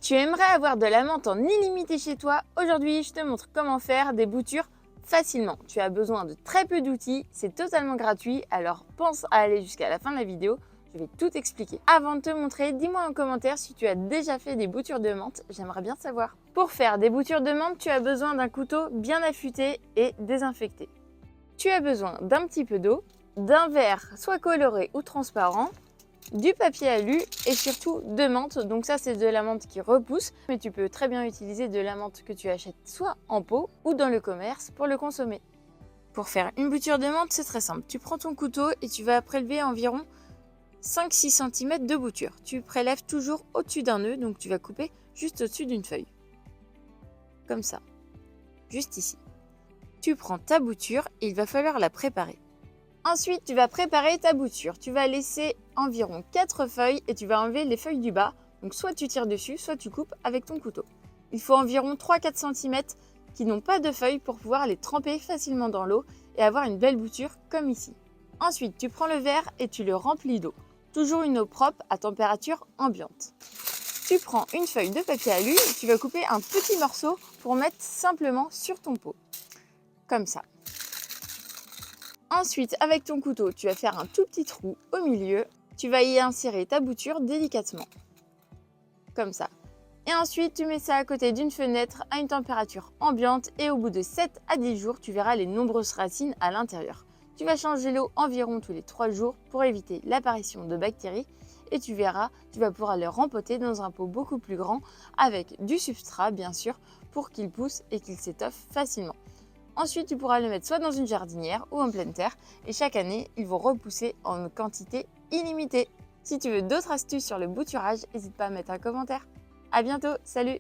Tu aimerais avoir de la menthe en illimité chez toi? Aujourd'hui, je te montre comment faire des boutures facilement. Tu as besoin de très peu d'outils, c'est totalement gratuit, alors pense à aller jusqu'à la fin de la vidéo, je vais tout expliquer. Avant de te montrer, dis-moi en commentaire si tu as déjà fait des boutures de menthe, j'aimerais bien savoir. Pour faire des boutures de menthe, tu as besoin d'un couteau bien affûté et désinfecté. Tu as besoin d'un petit peu d'eau, d'un verre soit coloré ou transparent, du papier alu et surtout de menthe. Donc ça, c'est de la menthe qui repousse, mais tu peux très bien utiliser de la menthe que tu achètes soit en pot ou dans le commerce pour le consommer. Pour faire une bouture de menthe, c'est très simple. Tu prends ton couteau et tu vas prélever environ 5-6 cm de bouture. Tu prélèves toujours au-dessus d'un nœud, donc tu vas couper juste au-dessus d'une feuille. Comme ça, juste ici. Tu prends ta bouture et il va falloir la préparer. Ensuite, tu vas préparer ta bouture. Tu vas laisser environ 4 feuilles et tu vas enlever les feuilles du bas. Donc soit tu tires dessus, soit tu coupes avec ton couteau. Il faut environ 3-4 cm qui n'ont pas de feuilles pour pouvoir les tremper facilement dans l'eau et avoir une belle bouture comme ici. Ensuite, tu prends le verre et tu le remplis d'eau. Toujours une eau propre à température ambiante. Tu prends une feuille de papier alu et tu vas couper un petit morceau pour mettre simplement sur ton pot. Comme ça. Ensuite, avec ton couteau, tu vas faire un tout petit trou au milieu. Tu vas y insérer ta bouture délicatement. Comme ça. Et ensuite, tu mets ça à côté d'une fenêtre à une température ambiante et au bout de 7 à 10 jours, tu verras les nombreuses racines à l'intérieur. Tu vas changer l'eau environ tous les 3 jours pour éviter l'apparition de bactéries et tu verras, tu vas pouvoir le rempoter dans un pot beaucoup plus grand avec du substrat bien sûr pour qu'il pousse et qu'il s'étoffe facilement. Ensuite, tu pourras le mettre soit dans une jardinière ou en pleine terre et chaque année, ils vont repousser en quantité illimitée. Si tu veux d'autres astuces sur le bouturage, n'hésite pas à mettre un commentaire. À bientôt, salut!